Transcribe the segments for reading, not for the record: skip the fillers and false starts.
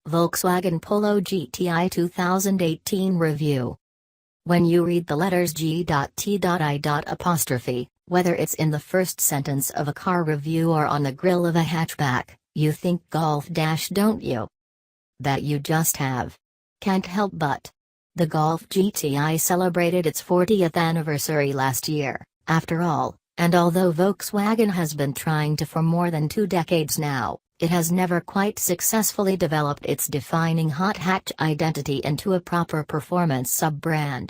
Volkswagen Polo GTI 2018 Review. When you read the letters G.T.I.', whether it's in the first sentence of a car review or on the grille of a hatchback, you think Golf don't you? Bet you just have. Can't help but. The Golf GTI celebrated its 40th anniversary last year, after all, and although Volkswagen has been trying to for more than 2 decades now, it has never quite successfully developed its defining hot hatch identity into a proper performance sub-brand.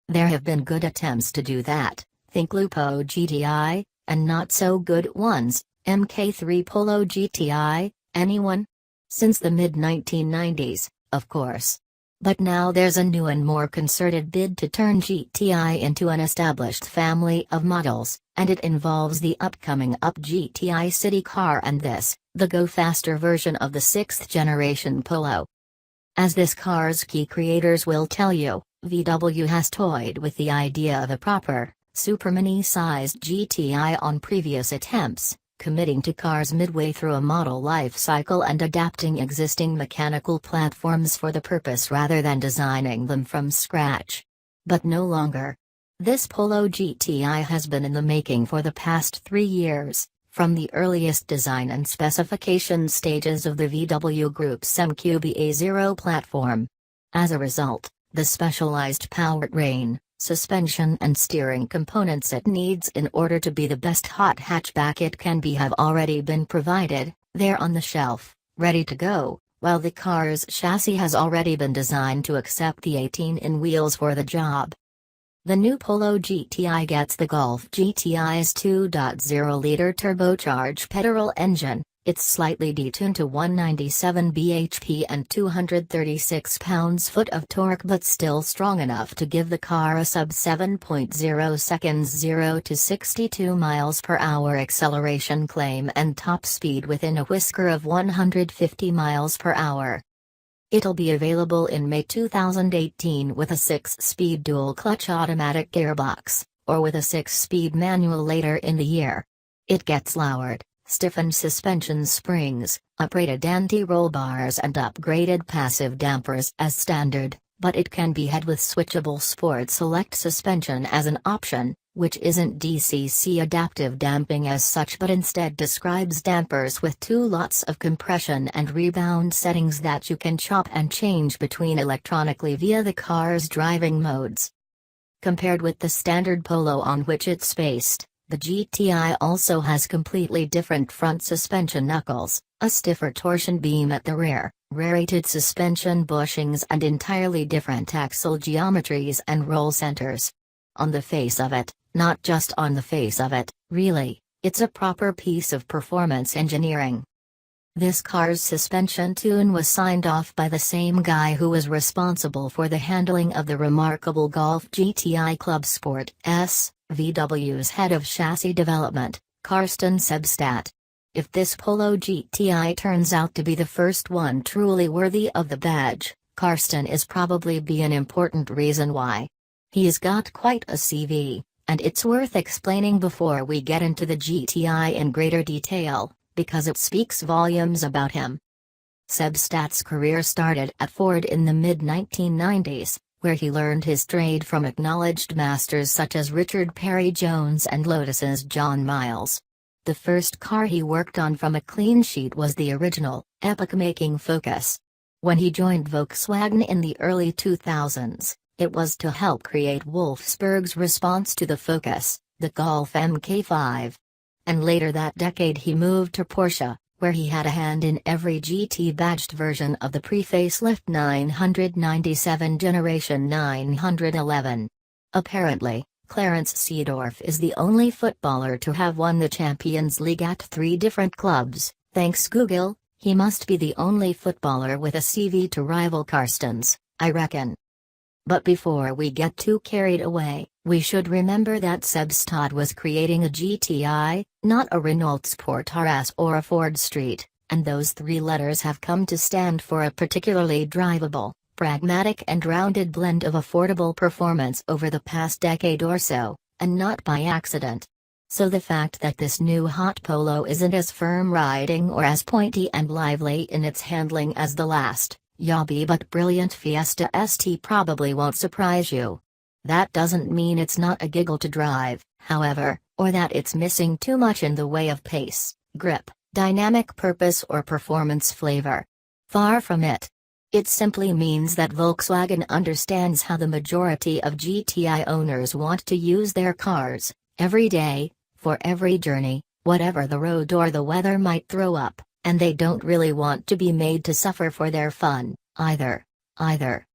There have been good attempts to do that, think Lupo GTI, and not so good ones, Mk3 Polo GTI, anyone? Since the mid-1990s, of course. But now there's a new and more concerted bid to turn GTI into an established family of models, and it involves the upcoming Up GTI city car and this, the go-faster version of the 6th generation Polo. As this car's key creators will tell you, VW has toyed with the idea of a proper, super-mini-sized GTI on previous attempts, committing to cars midway through a model life cycle and adapting existing mechanical platforms for the purpose rather than designing them from scratch. But no longer. This Polo GTI has been in the making for the past 3 years, from the earliest design and specification stages of the VW Group's MQB-A0 platform. As a result, the specialized powertrain, suspension and steering components it needs in order to be the best hot hatchback it can be have already been provided, there on the shelf, ready to go, while the car's chassis has already been designed to accept the 18-in wheels for the job. The new Polo GTI gets the Golf GTI's 2.0-liter turbocharged petrol engine. It's slightly detuned to 197 bhp and 236 pounds-foot of torque, but still strong enough to give the car a sub 7.0 seconds 0 to 62 miles per hour acceleration claim and top speed within a whisker of 150 miles per hour. It'll be available in May 2018 with a 6-speed dual-clutch automatic gearbox, or with a 6-speed manual later in the year. It gets lowered, stiffened suspension springs, uprated anti-roll bars and upgraded passive dampers as standard, but it can be had with switchable Sport Select suspension as an option, which isn't DCC adaptive damping as such but instead describes dampers with 2 lots of compression and rebound settings that you can chop and change between electronically via the car's driving modes. Compared with the standard Polo on which it's based, the GTI also has completely different front suspension knuckles, a stiffer torsion beam at the rear, rated suspension bushings and entirely different axle geometries and roll centers. On the face of it, not just on the face of it, really, it's a proper piece of performance engineering. This car's suspension tune was signed off by the same guy who was responsible for the handling of the remarkable Golf GTI Club Sport S, VW's head of chassis development, Carsten Sebstadt. If this Polo GTI turns out to be the first one truly worthy of the badge, Carsten is probably be an important reason why. He's got quite a CV, and it's worth explaining before we get into the GTI in greater detail, because it speaks volumes about him. Sebstadt's career started at Ford in the mid-1990s, where he learned his trade from acknowledged masters such as Richard Perry Jones and Lotus's John Miles. The first car he worked on from a clean sheet was the original, epoch-making Focus. When he joined Volkswagen in the early 2000s, it was to help create Wolfsburg's response to the Focus, the Golf Mk5. And later that decade he moved to Porsche, where he had a hand in every GT-badged version of the pre-facelift 997 Generation 911. Apparently, Clarence Seedorf is the only footballer to have won the Champions League at 3 different clubs. Thanks Google, he must be the only footballer with a CV to rival Carsten's, I reckon. But before we get too carried away, we should remember that Sebstadt was creating a GTI, not a Renault Sport RS or a Ford Street, and those 3 letters have come to stand for a particularly drivable, pragmatic and rounded blend of affordable performance over the past decade or so, and not by accident. So the fact that this new hot Polo isn't as firm riding or as pointy and lively in its handling as the last, yobby but brilliant Fiesta ST probably won't surprise you. That doesn't mean it's not a giggle to drive, however, or that it's missing too much in the way of pace, grip, dynamic purpose or performance flavor. Far from it. It simply means that Volkswagen understands how the majority of GTI owners want to use their cars, every day, for every journey, whatever the road or the weather might throw up, and they don't really want to be made to suffer for their fun, either.